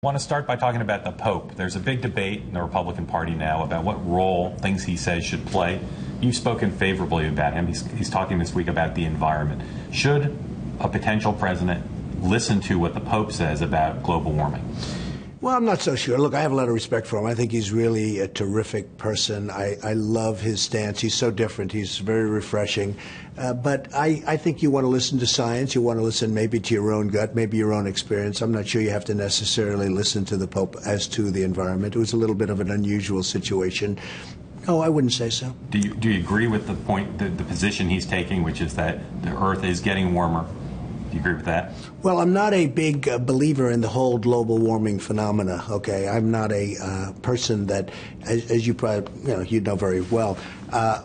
I want to start by talking about the Pope. There's a big debate in the Republican Party now about what role things he says should play. You've spoken favorably about him. He's talking this week about the environment. Should a potential president listen to what the Pope says about global warming? Well, I'm not so sure. Look, I have a lot of respect for him. I think he's really a terrific person. I love his stance. He's so different. He's very refreshing. But I think you want to listen to science. You want to listen maybe to your own gut, maybe your own experience. I'm not sure you have to necessarily listen to the Pope as to the environment. It was a little bit of an unusual situation. No, I wouldn't say so. Do you agree with the point, the position he's taking, which is that the Earth is getting warmer? Do you agree with that? Well, I'm not a big believer in the whole global warming phenomena. Okay, I'm not a person that, as you probably you know very well.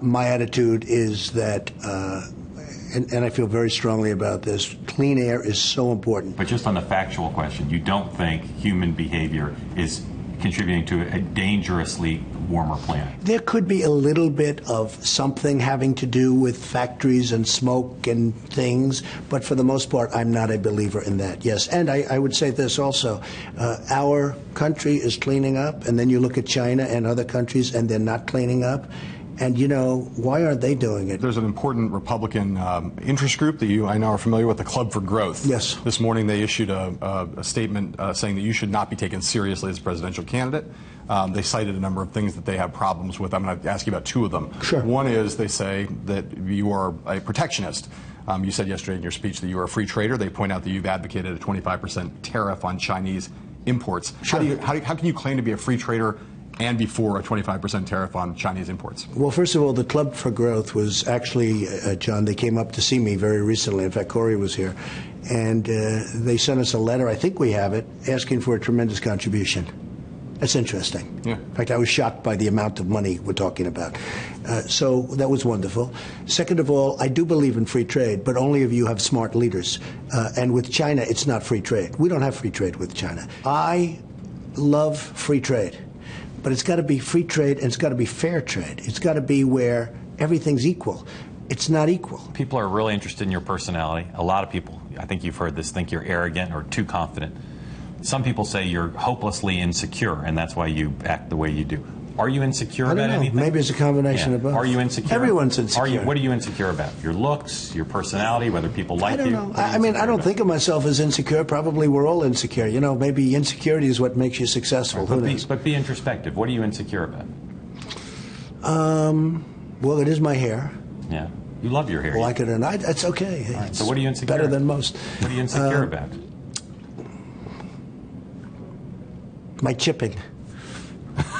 My attitude is that, and I feel very strongly about this. Clean air is so important. But just on the factual question, you don't think human behavior is contributing to a dangerously warmer planet? There could be a little bit of something having to do with factories and smoke and things, but for the most part, I'm not a believer in that. Yes, and I would say this also. Our country is cleaning up, and then you look at China and other countries, and they're not cleaning up. And, you know, why aren't they doing it? There's an important Republican interest group that you, I know, are familiar with, the Club for Growth. Yes. This morning they issued a statement saying that you should not be taken seriously as a presidential candidate. They cited a number of things that they have problems with. I'm going to ask you about two of them. Sure. One is they say that you are a protectionist. You said yesterday in your speech that you are a free trader. They point out that you've advocated a 25% tariff on Chinese imports. Sure. How can you claim to be a free trader and before a 25% tariff on Chinese imports? Well, first of all, the Club for Growth was actually, John, they came up to see me very recently. In fact, Corey was here. And they sent us a letter, I think we have it, asking for a tremendous contribution. That's interesting. Yeah. In fact, I was shocked by the amount of money we're talking about. So that was wonderful. Second of all, I do believe in free trade, but only if you have smart leaders. And with China, it's not free trade. We don't have free trade with China. I love free trade. But it's got to be free trade, and it's got to be fair trade. It's got to be where everything's equal. It's not equal. People are really interested in your personality. A lot of people, I think you've heard this, think you're arrogant or too confident. Some people say you're hopelessly insecure, and that's why you act the way you do. Are you insecure about anything? Maybe it's a combination of both. Are you insecure? Everyone's insecure. What are you insecure about? Your looks, your personality, whether people like you? I don't know. I mean, I don't think of myself as insecure. Probably we're all insecure. You know, maybe insecurity is what makes you successful. Right, but be introspective. What are you insecure about? Well, it is my hair. Yeah. You love your hair. Like it or not, it's okay. Right, so what are you insecure better than most. What are you insecure about? My chipping.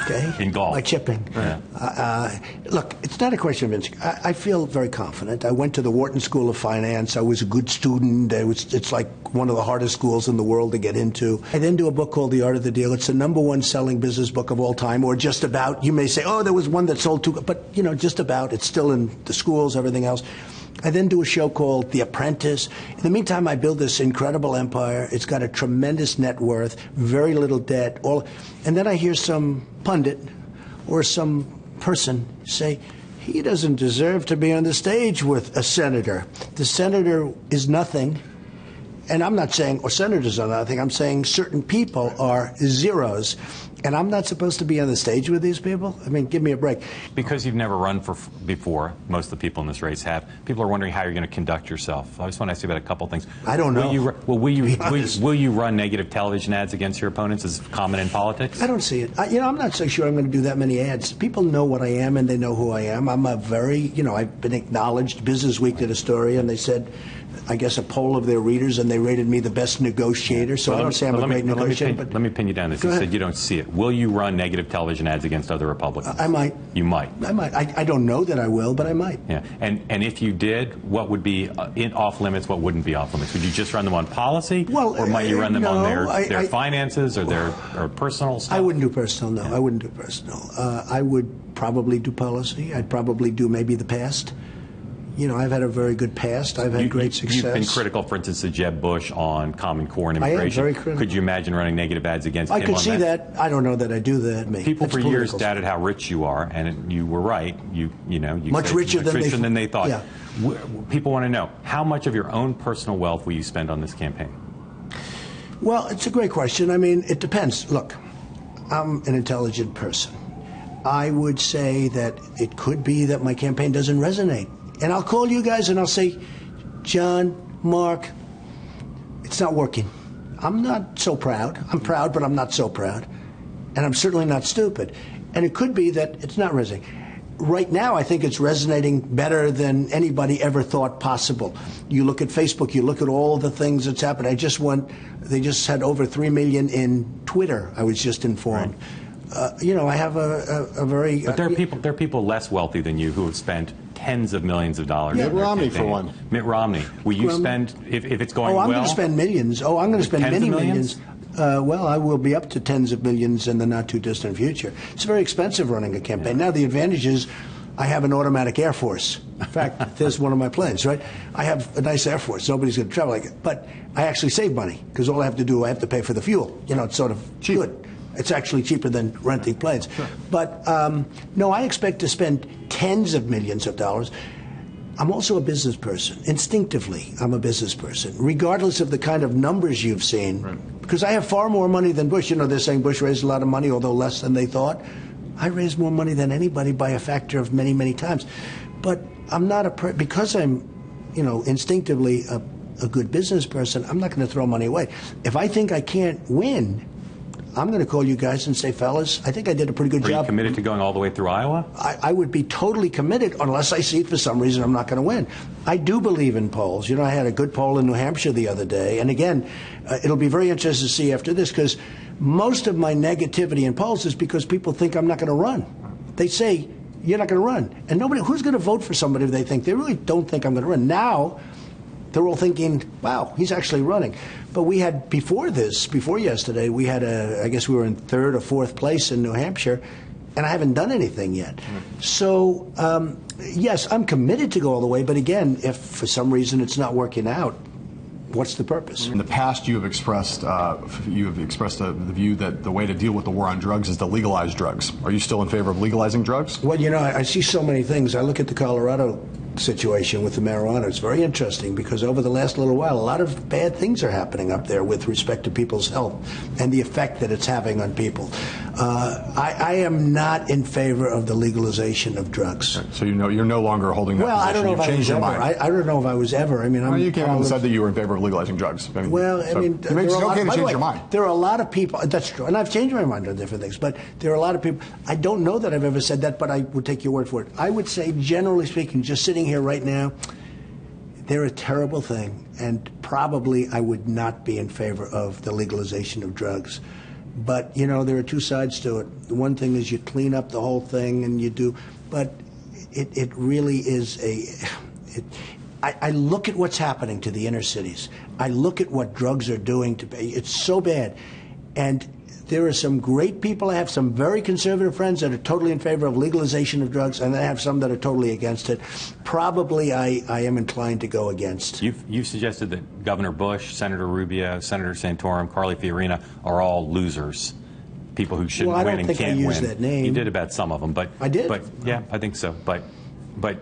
Okay. In golf. My chipping. Yeah. Look, it's not a question of insecurity. I feel very confident. I went to the Wharton School of Finance. I was a good student. It's like one of the hardest schools in the world to get into. I then do a book called The Art of the Deal. It's the #1 selling business book of all time, or just about. You may say, oh, there was one that sold 2, but, you know, just about. It's still in the schools, everything else. I then do a show called The Apprentice. In the meantime, I build this incredible empire. It's got a tremendous net worth, very little debt. And then I hear some pundit or some person say, he doesn't deserve to be on the stage with a senator. The senator is nothing. And I'm not saying, or senators are nothing, I'm saying certain people are zeros. And I'm not supposed to be on the stage with these people? I mean, give me a break. Because you've never run before, most of the people in this race have, people are wondering how you're going to conduct yourself. I just want to ask you about a couple things. I don't know. Will you run negative television ads against your opponents as common in politics? I don't see it. I'm not so sure I'm going to do that many ads. People know what I am, and they know who I am. I'm a very, I've been acknowledged. Business Week did a story, and they said, I guess, a poll of their readers, and they rated me the best negotiator. So I don't say I'm a great negotiator. Let me pin you down this. You said you don't see it. Will you run negative television ads against other Republicans? I might. You might. I might. I don't know that I will, but I might. Yeah. And if you did, what would be off limits? What wouldn't be off limits? Would you just run them on policy, or might you run them on their finances or their personal stuff? I wouldn't do personal. No, I wouldn't do personal. I would probably do policy. I'd probably do maybe the past. I've had a very good past. I've had great success. You've been critical, for instance, to Jeb Bush on Common Core and immigration. I am very critical. Could you imagine running negative ads against him on that? I could see that. I don't know that I do that. People for years doubted how rich you are, and you were right. You much richer than they thought. Yeah. People want to know, how much of your own personal wealth will you spend on this campaign? Well, it's a great question. I mean, it depends. Look, I'm an intelligent person. I would say that it could be that my campaign doesn't resonate. And I'll call you guys and I'll say, John, Mark, it's not working. I'm not so proud. I'm proud, but I'm not so proud. And I'm certainly not stupid. And it could be that it's not resonating. Right now, I think it's resonating better than anybody ever thought possible. You look at Facebook, you look at all the things that's happened. They just had over 3 million in Twitter, I was just informed. Right. I have a very... But there are people less wealthy than you who have spent tens of millions of dollars. Mitt Romney, for one. Mitt Romney. Will you spend, if it's going well... I'm going to spend millions. I'm going to spend many millions. Well, I will be up to tens of millions in the not-too-distant future. It's very expensive running a campaign. Now, the advantage is I have an automatic Air Force. In fact, there's one of my planes, right? I have a nice Air Force. Nobody's going to travel like it. But I actually save money because all I have to do, I have to pay for the fuel. It's sort of cheap. Good. It's actually cheaper than renting planes. Sure. But, no, I expect to spend tens of millions of dollars. I'm also a business person. Instinctively, I'm a business person, regardless of the kind of numbers you've seen. Right. Because I have far more money than Bush. They're saying Bush raised a lot of money, although less than they thought. I raised more money than anybody by a factor of many, many times. But I'm not because I'm, instinctively a good business person, I'm not going to throw money away. If I think I can't win, I'm going to call you guys and say, fellas, I think I did a pretty good job. Are you committed to going all the way through Iowa? I would be totally committed unless I see for some reason I'm not going to win. I do believe in polls. I had a good poll in New Hampshire the other day. And again, it'll be very interesting to see after this because most of my negativity in polls is because people think I'm not going to run. They say, you're not going to run. And who's going to vote for somebody if they think? They really don't think I'm going to run. Now, they're all thinking, wow, he's actually running. But we had, before yesterday, we had I guess we were in third or fourth place in New Hampshire, and I haven't done anything yet. So, yes, I'm committed to go all the way, but again, if for some reason it's not working out, what's the purpose? In the past, you have expressed the view that the way to deal with the war on drugs is to legalize drugs. Are you still in favor of legalizing drugs? Well, I see so many things. I look at the Colorado situation with the marijuana. It's very interesting because over the last little while, a lot of bad things are happening up there with respect to people's health and the effect that it's having on people. I am not in favor of the legalization of drugs. Okay. So you're no longer holding that position. I don't know if I was ever. I don't know if I was ever. You came out and said that you were in favor of legalizing drugs. It makes it okay to change your mind. There are a lot of people. That's true, and I've changed my mind on different things. But there are a lot of people. I don't know that I've ever said that, but I would take your word for it. I would say, generally speaking, just sitting here right now, they're a terrible thing, and probably I would not be in favor of the legalization of drugs. But, there are two sides to it. One thing is you clean up the whole thing and you do, but it really is I look at what's happening to the inner cities. I look at what drugs are doing it's so bad. And there are some great people. I have some very conservative friends that are totally in favor of legalization of drugs, and I have some that are totally against it. Probably I am inclined to go against. You've suggested that Governor Bush, Senator Rubio, Senator Santorum, Carly Fiorina are all losers, people who shouldn't win and can't win. I don't think I used that name. You did about some of them, but I did. But yeah, I think so. But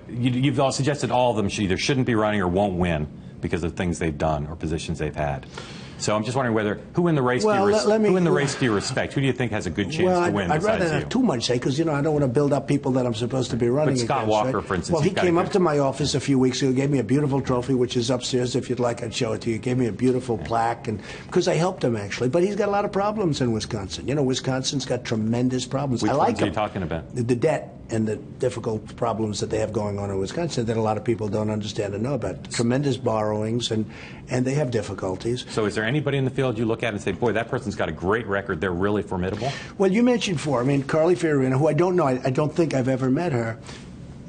you've all suggested all of them either shouldn't be running or won't win because of things they've done or positions they've had. So I'm just wondering who in the race do you respect? Who do you think has a good chance to win? I'd rather not have too much say because I don't want to build up people that I'm supposed to be running against. But Scott Walker, right? for instance, well, he came up to my office a few weeks ago, gave me a beautiful trophy, which is upstairs. If you'd like, I'd show it to you. He gave me a beautiful plaque, and because I helped him actually. But he's got a lot of problems in Wisconsin. Wisconsin's got tremendous problems. Which I like ones are you talking about? The debt and the difficult problems that they have going on in Wisconsin that a lot of people don't understand and know about. Tremendous borrowings, and they have difficulties. So is there anybody in the field you look at and say, boy, that person's got a great record, they're really formidable? Well, you mentioned Carly Fiorina, who I don't know, I don't think I've ever met her.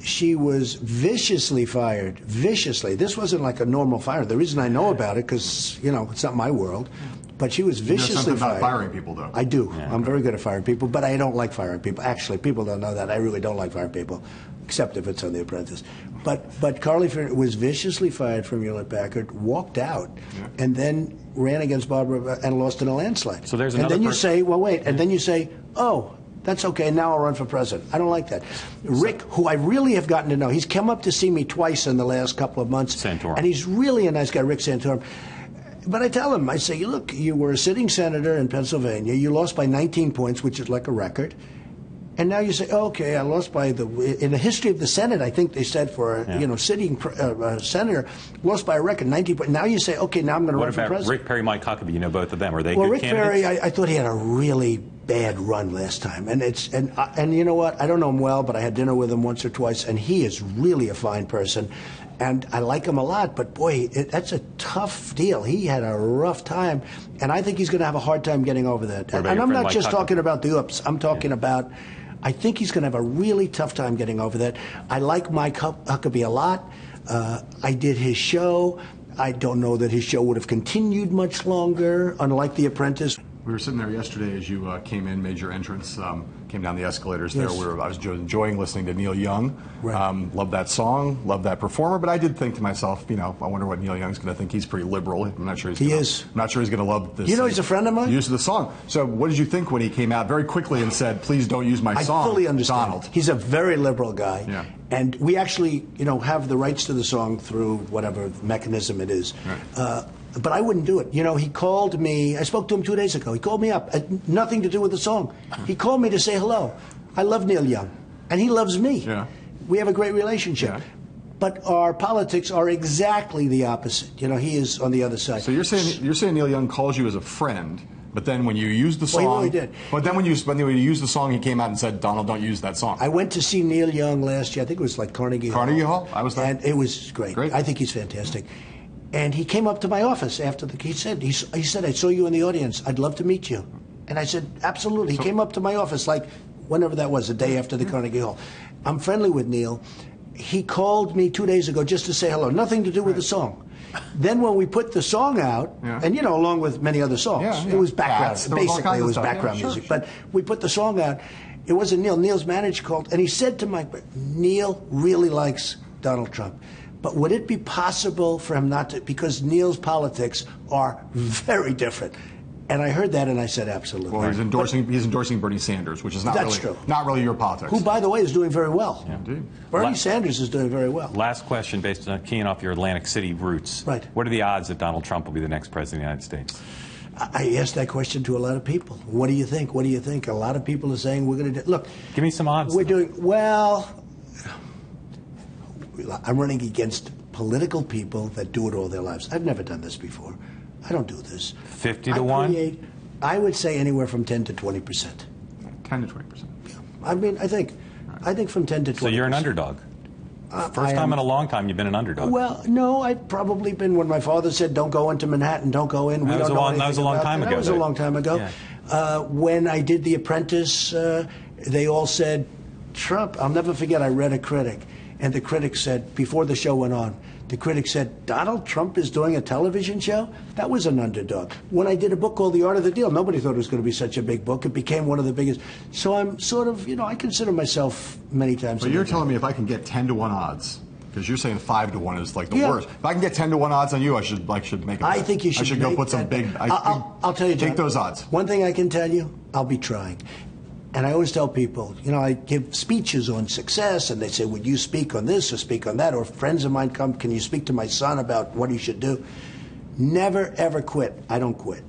She was viciously fired, viciously. This wasn't like a normal fire. The reason I know about it, because, it's not my world. But she was viciously fired. About firing people, though. I do. Yeah. I'm very good at firing people, but I don't like firing people. Actually, people don't know that. I really don't like firing people, except if it's on The Apprentice. But Carly was viciously fired from Hewlett-Packard, walked out, and then ran against Barbara and lost in a landslide. So there's another. And then you say, well, wait, and then you say, oh, that's okay, now I'll run for president. I don't like that. Rick, who I really have gotten to know, he's come up to see me twice in the last couple of months. Santorum. And he's really a nice guy, Rick Santorum. But I tell him, I say, look, you were a sitting senator in Pennsylvania. You lost by 19 points, which is like a record. And now you say, oh, okay, I lost by in the history of the Senate, I think they said for a sitting senator, lost by a record, 19 points. Now you say, okay, now I'm going to run for president. What about Rick Perry, Mike Huckabee? You know both of them. Are they well, good Rick candidates? Perry, I thought he had a really bad run last time. And you know what? I don't know him well, but I had dinner with him once or twice, and he is really a fine person. And I like him a lot, but boy, that's a tough deal. He had a rough time, and I think he's going to have a hard time getting over that. And I'm not just talking about the ups. I'm talking about, I think he's going to have a really tough time getting over that. I like Mike Huckabee a lot. I did his show. I don't know that his show would have continued much longer, unlike The Apprentice. We were sitting there yesterday as you came in, made your entrance, came down the escalators Yes. there. I was enjoying listening to Neil Young. Right. Loved that song, loved that performer. But I did think to myself, I wonder what Neil Young's going to think. He's pretty liberal. I'm not sure he's is. I'm not sure he's going to love this. He's a friend of mine. Use of the song. So what did you think when he came out very quickly and said, "Please don't use my song"? I fully understand. Donald. He's a very liberal guy. Yeah. And we actually, have the rights to the song through whatever mechanism it is. Right. But I wouldn't do it. He called me. I spoke to him 2 days ago. He called me up. Nothing to do with the song. He called me to say hello. I love Neil Young, and he loves me. Yeah. We have a great relationship. Yeah. But our politics are exactly the opposite. He is on the other side. So you're saying Neil Young calls you as a friend, but then when you use the song, Well, he really did. But then when you use the song, he came out and said, "Donald, don't use that song." I went to see Neil Young last year. I think it was like Carnegie Hall. Carnegie Hall? I was there. And it was great. Great. I think he's fantastic. And he came up to my office after he said, I saw you in the audience. I'd love to meet you. And I said, absolutely. He came up to my office like whenever that was, the day after the Carnegie Hall. I'm friendly with Neil. He called me 2 days ago just to say hello. Nothing to do with the song. Then when we put the song out, and along with many other songs, Yeah. it was background. Cats, there was all Basically, kinds it of was stuff. background Yeah, sure, music. sure. But we put the song out. It wasn't Neil. Neil's manager called, and he said to Mike, Neil really likes Donald Trump. But would it be possible for him not to? Because Neil's politics are very different. And I heard that, and I said, absolutely. Well, he's endorsing Bernie Sanders, which is That's true. not really your politics. Who, by the way, is doing very well. Yeah, indeed. Bernie Sanders is doing very well. Last question, based on keying off your Atlantic City roots. Right. What are the odds that Donald Trump will be the next president of the United States? I asked that question to a lot of people. What do you think? What do you think? A lot of people are saying we're going to do. Look, Give me some odds. we're doing well. I'm running against political people that do it all their lives. I've never done this before. I don't do this. 50 to 1? I would say anywhere from 10 to 20%. 10 to 20%. I mean, I think from 10 to 20%. So you're an underdog. First time in a long time you've been an underdog. Well, no, I've probably been. When my father said, "Don't go into Manhattan, don't go in," That was a long time ago. That was a long time ago. Yeah. When I did The Apprentice, they all said, "Trump." I'll never forget. I read a critic, and the critic said before the show went on, the critic said, "Donald Trump is doing a television show." That was an underdog. When I did a book called The Art of the Deal, nobody thought it was going to be such a big book. It became one of the biggest. So I'm sort of, I consider myself many times. But you're telling me if I can get 10 to 1 odds, because you're saying 5 to 1 is like the Yeah. worst. If I can get 10 to 1 odds on you, I should make it. I think you should. I should go make put some that- big. I'll tell you, John, take those odds. One thing I can tell you, I'll be trying. And I always tell people, I give speeches on success, and they say, would you speak on this or speak on that? Or friends of mine come, can you speak to my son about what he should do? Never, ever quit. I don't quit.